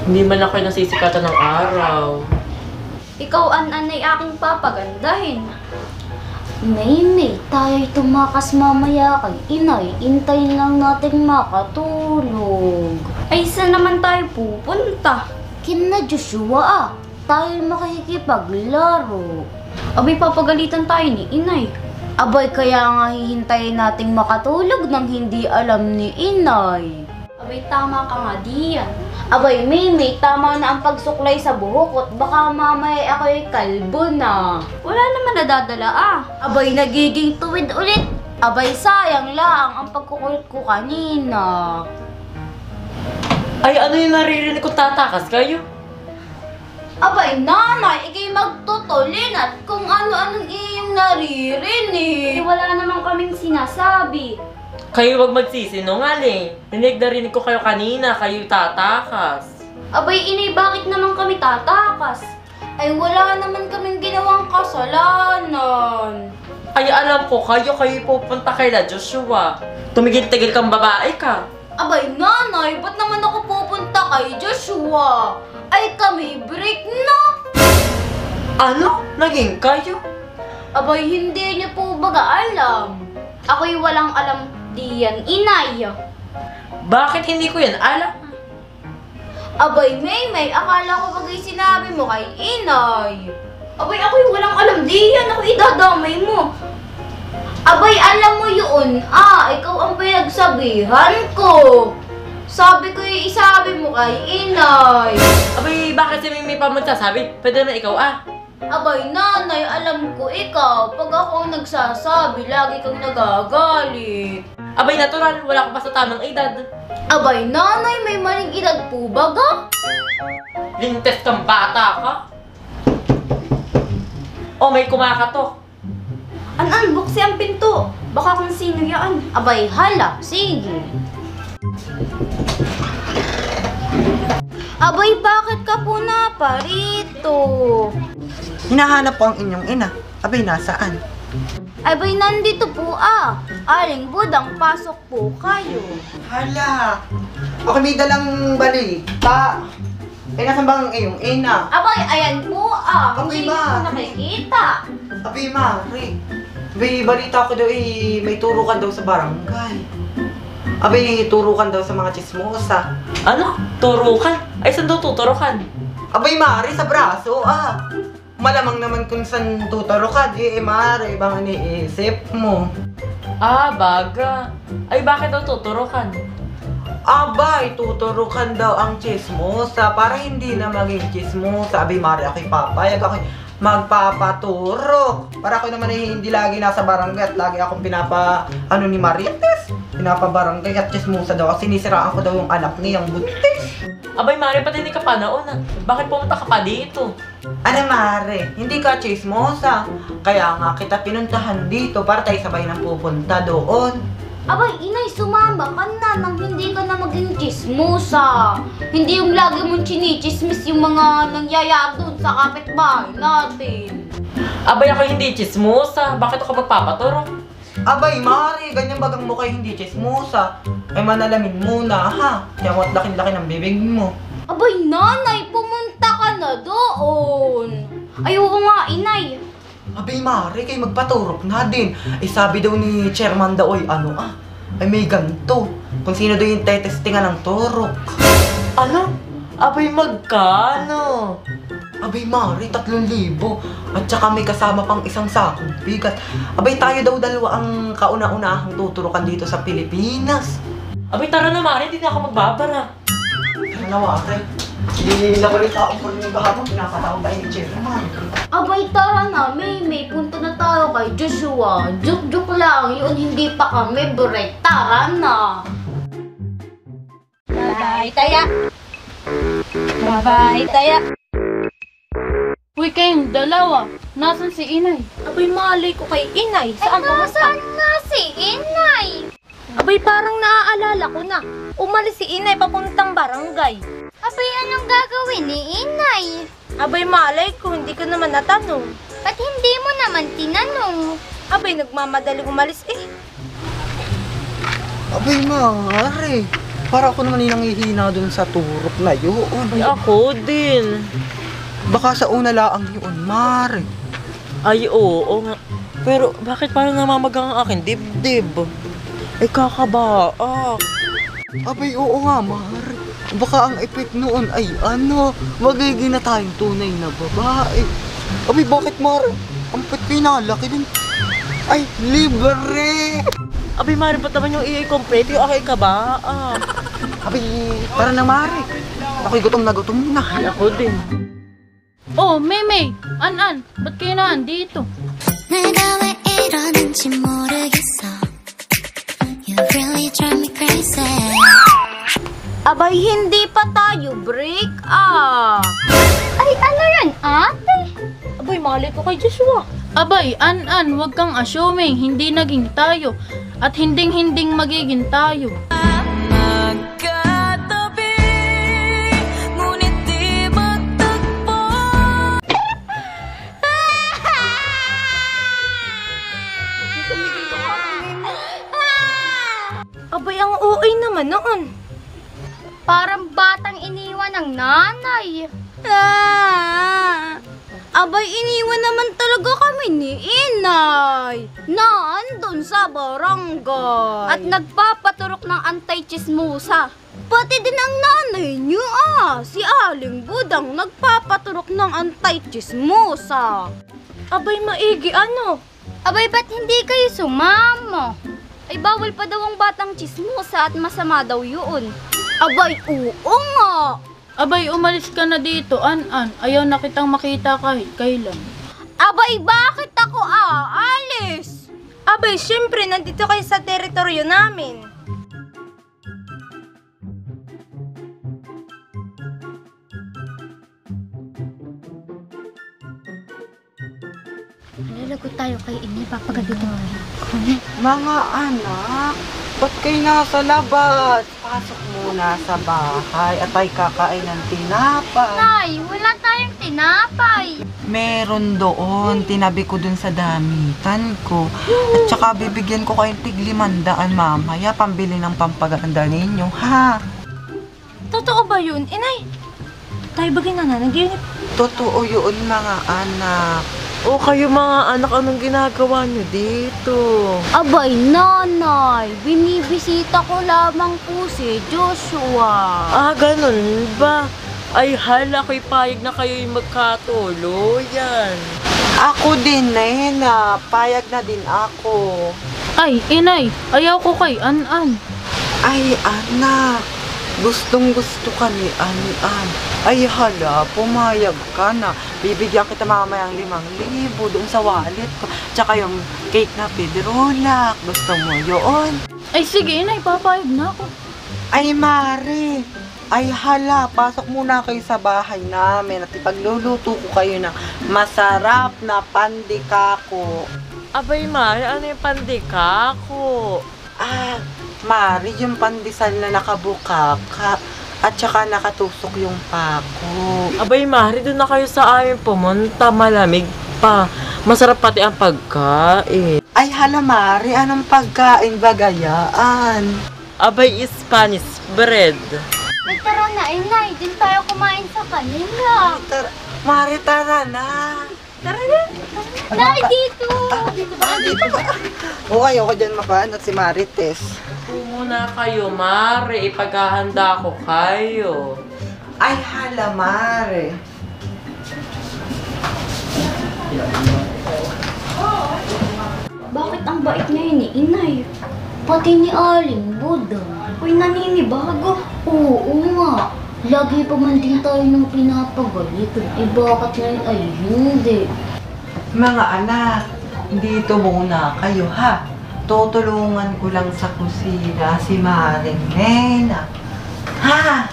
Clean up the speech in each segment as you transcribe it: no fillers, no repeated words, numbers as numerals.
Hindi man ako nasisikatan ng araw. Ikaw, An-An, ay aking papagandahin. May, tayo'y tumakas mamaya kay inay. Intayin lang natin makatulog. Ay, saan naman tayo pupunta? Kina Joshua tayo'y makikipaglaro. Abay, papagalitan tayo ni inay. Abay, kaya nga hihintayin nating makatulog nang hindi alam ni inay. Abay, tama ka nga diyan. Abay, May, tama na ang pagsuklay sa buhok at baka mamaya ako'y kalbo na. Wala naman nadadala Abay, nagiging tuwid ulit. Abay, sayang lang ang pagkukulit ko kanina. Ay, ano yung naririnig kung tatakas kayo? Abay, nanay, ikay magtutulin at kung ano-anong iyong naririnig. Wala naman kaming sinasabi. Kayo wag magsisinungaling. Narinig ko kayo kanina, kayo tatakas. Abay, inay, bakit naman kami tatakas? Ay, wala naman kaming ginawang kasalanan. Ay, alam ko, kayo pupunta kay Joshua. Tumigil-tigil kang babae ka. Abay, nanay, ba't naman ako pupunta kay Joshua? Ay, kami break na! Ano? Naging kayo? Abay, hindi niyo po baga alam. Ako'y walang alam diyan, inay. Bakit hindi ko yan alam? Abay, May, akala ko bagay sinabi mo kay inay. Abay, ako'y walang alam diyan. Ako idadamay mo. Abay, alam mo yun. Ikaw ang pinagsabihan ko. Sabi ko yung isabi mo kay inay. Abay, bakit si Mimi pa magsasabi? Pwede na ikaw Abay, nanay, alam ko ikaw. Pag ako nagsasabi, lagi kang nagagalit. Abay, natural. Wala ka pa sa tamang edad. Abay, nanay, may maling edad po baga? Lintes kang bata ka. O, may kumakatok. An-An, buksi ang pinto. Baka kung sino yan. Abay, hala. Sige. Abay, bakit ka po naparito? Hinahanap po ang inyong ina. Abay, nasaan? Abay, nandito po Aling Budang, pasok po kayo. Hala! Ako may dalang balita. Nasaan ba ang iyong ina? Abay, ayan po Abay, Hindi ko ma. nakikita. Abay, Mari. Abay, balita ko daw may turukan daw sa barangay. Abay, turukan daw sa mga chismosa. Ano? Turukan? Ay, saan daw tuturukan? Abay, Mari, sa braso, Malamang naman kung saan tuturukan. Mari, bang iniisip mo? Baga. Ay, bakit daw tuturukan? Abay, tuturukan daw ang chismosa para hindi na maging chismosa. Abay, Mari, ako'y papayag. Ako'y magpapaturok. Para ako naman hindi lagi nasa barangay at lagi akong ni Marites. Pinapabarangay at chismosa daw. Kasi sinisiraan ko daw yung anak niyang buntis. Abay, Mari, pati hindi ka pa nauna. Bakit pumunta ka pa dito? Ano, Mare? Hindi ka chismosa. Kaya nga kita pinuntahan dito para tayo sabay nang pupunta doon. Abay, inay, sumama ka na nang hindi ka na maging chismosa. Hindi yung lagi mong chinichismis yung mga nangyayari doon sa kapitbahay natin. Abay, ako hindi chismosa. Bakit ako magpapaturok? Abay, Mare, ganyan bagang mukha hindi chismosa. Ay manalamin muna, ha? Kaya mo't laking-laki ng bibig mo. Abay, nanay, pumunta ka na doon. Ay, oo nga, inay. Abay, Mare, kayo magpaturok na din. Ay, sabi daw ni chairman daw, ay may ganito. Kung sino daw yung tetestingan ng turok. Ano? Abay, magkano? Abay, Mare, 3,000. At saka may kasama pang isang sakong bigat. Abay, tayo daw dalawa ang kauna-unahang tuturukan dito sa Pilipinas. Abay, tara na, Mari. Hindi na ako magbabara. Ano, Mare? Hindi na ulit ako po yung gahapon. Pinapatawag tayo ni chairman. Abay, tara na, May, punta na tayo kay Joshua. Joke lang, yun hindi pa kami break. Tara na. Bye-bye, Taya. Bye-bye, Taya. Uy, kayong dalawa. Nasaan si Inay? Abay, malay ko kay Inay. Saan pumunta? nga si inay? Abay, parang naaalala ko na. Umalis si Inay papuntang barangay. Abay, anong gagawin ni inay? Abay, malay ko. Hindi ko naman natanong. Ba't hindi mo naman tinanong? Abay, nagmamadaling umalis eh. Abay, Mare. Para ako naman yung nanghihina dun sa turok na yun. Ay, ako din. Baka sa una laang yun, Mare. Ay, oo nga. Pero bakit parang namamagang ang akin dibdib? Ay, kakabaak. Abay, oo nga, Mare. Baka ang effect noon ay magiging na tayong tunay na babae. Abay, bakit, Mare? Ang pinalaki din. Ay, libre! Abay, Mari, ba't naman yung i-complete yung aking kabaak? Abay, tara na, Mare. Ako'y gutom na. Ay, ako din. Oh, Maymay! An, ba't kayo na andito? 내가 왜 이러는지 모르겠어. You really drive me crazy. Abay, hindi pa tayo break up. Ay, ano yan, ate? Abay, mali ko kay Joshua. Abay, An, wag kang assuming hindi naging tayo. At hinding-hinding magiging tayo. Abay, ang OA naman noon. Parang batang iniwan ng nanay. Abay, iniwan naman talaga kami ni inay. Naandun sa barangay. At nagpapaturok ng anti-chismosa. Pati din ang nanay niyo si Aling Budang nagpapaturok ng anti-chismosa. Abay, maigi ano? Abay, ba't hindi kayo sumama? Ay, bawal pa daw ang batang chismosa at masama daw yun. Abay, oo nga. Abay, umalis ka na dito, An. Ayaw na kitang makita kahit kailan. Abay, bakit ako aalis? Abay, syempre, nandito kayo sa teritoryo namin. Lalagot tayo kay Ini, papagalitan tayo. Mga anak, ba't kayo nasa labas? Pasok muna sa bahay at ay kakain ng tinapay. Nay, wala tayong tinapay. Meron doon, tinabi ko dun sa damitan ko. At saka bibigyan ko kayong tig 500 mamaya, pambili ng pampaganda ninyo, ha? Totoo ba yun? Inay, tayo bagay na nanaginip. Totoo yun, mga anak. O kayo mga anak, anong ginagawa nyo dito? Abay, nanay, binibisita ko lamang po si Joshua. Ganun ba? Ay, hala, ako'y payag na kayo'y magkatuluyan. Ako din, Nena. Payag na din ako. Ay, inay, ayaw ko kay An. Ay, anak. Gustong gusto ka ni An. Ay, hala, pumayag ka na. Bibigyan kita mamayang 5,000 doon sa wallet ko. Tsaka yung cake na pedrolak. Gusto mo yun? Ay, sige, inay, papayag na ako. Ay, Mare. Ay, hala, pasok muna kayo sa bahay namin at ipagluluto ko kayo ng masarap na pandikako. Abay, Mari, ano yung pandikako? Mare, yung pandesal na nakabukaka at saka nakatusok yung pako. Abay, Mari, doon na kayo sa amin pumunta. Malamig pa. Masarap pati ang pagkain. Ay, hala, Mare, anong pagkain bagayaan? Abay, Spanish bread. Ay, tara na, inay, din tayo kumain sa kanila. Mare, tara na. Nay, dito. Dito ba? O, ayoko dyan mapaanot si Marites. Muna kayo, Mari. Ipaghahanda ko kayo. Ay, hala, Mare. Bakit ang bait ngayon ni inay? Pati ni Aling Budang. Uy, naninibago. Oo nga. Lagi pa man din tayo ng pinapagalitan. Eh, bakit ngayon ay hindi? Mga anak, dito muna kayo, ha? Tutulungan ko lang sa kusina si Maring Nena. Ha?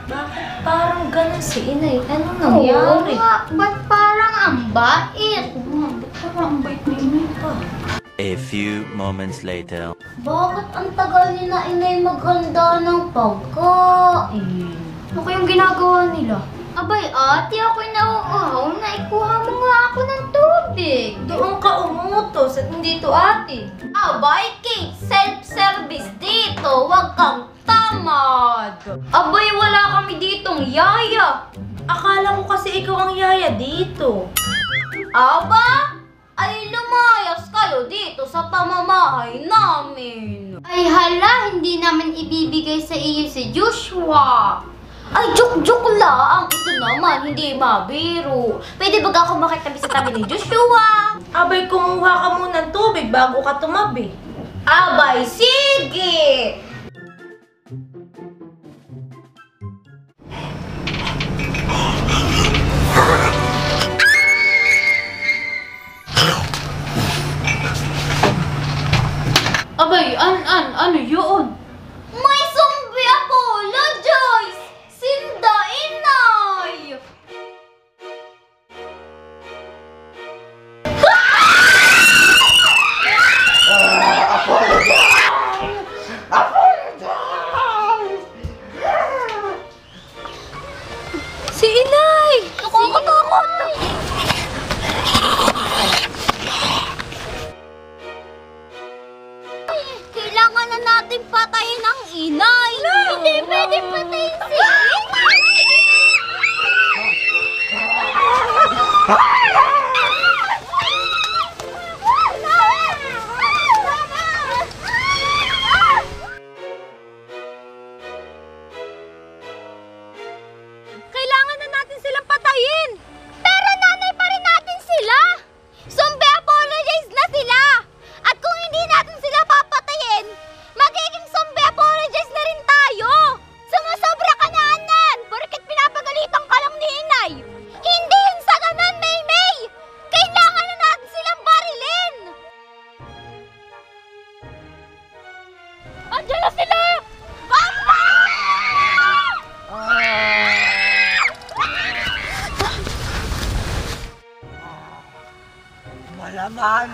Bakit parang ganun si inay? Anong Oo nangyari? nga. Ba't parang ang bait? Ba't parang ang bait ni inay pa? A few moments later. Bakit ang tagal ni na inay maghanda ng pagkain? Ano kayong ginagawa nila? Abay, ate, ako'y nauuhaw na. Ikuha mo nga ako ng tubig. tubig. Doon ka umutos at hindi to ate. Abay, Kate, self-service dito. Huwag kang tamad. Abay, wala kami ditong yaya. Akala ko kasi ikaw ang yaya dito. Aba, ay lumayas kayo dito sa pamamahay namin. Ay hala, hindi namin ibibigay sa iyo si Joshua. Ay, joke lang. Ito naman, hindi mabiro. Pwede ba ako makitabi sa tabi ni Joshua? Abay, kumuha ka muna ng tubig bago ka tumabi. Abay, sige! Abay, ano yun? May zombie Apollo, Joyce! Sinda, inay! Si Inay! Nakakatakot! Kailangan na natin patayin ang inay! Hindi pwede patayin si inay! Kailangan na natin silang patayin! Pero nanay pa rin natin sila! Zombie apologize na sila! At kung hindi natin sila papatayin, magiging zombie apologize na rin tayo! Sumusobra ka na, Anan! Porket pinapagalitan ka lang ni inay! Hindi yun sa ganun, Maymay! Kailangan na natin silang barilin! Andiyan na sila! Papa! Malaman!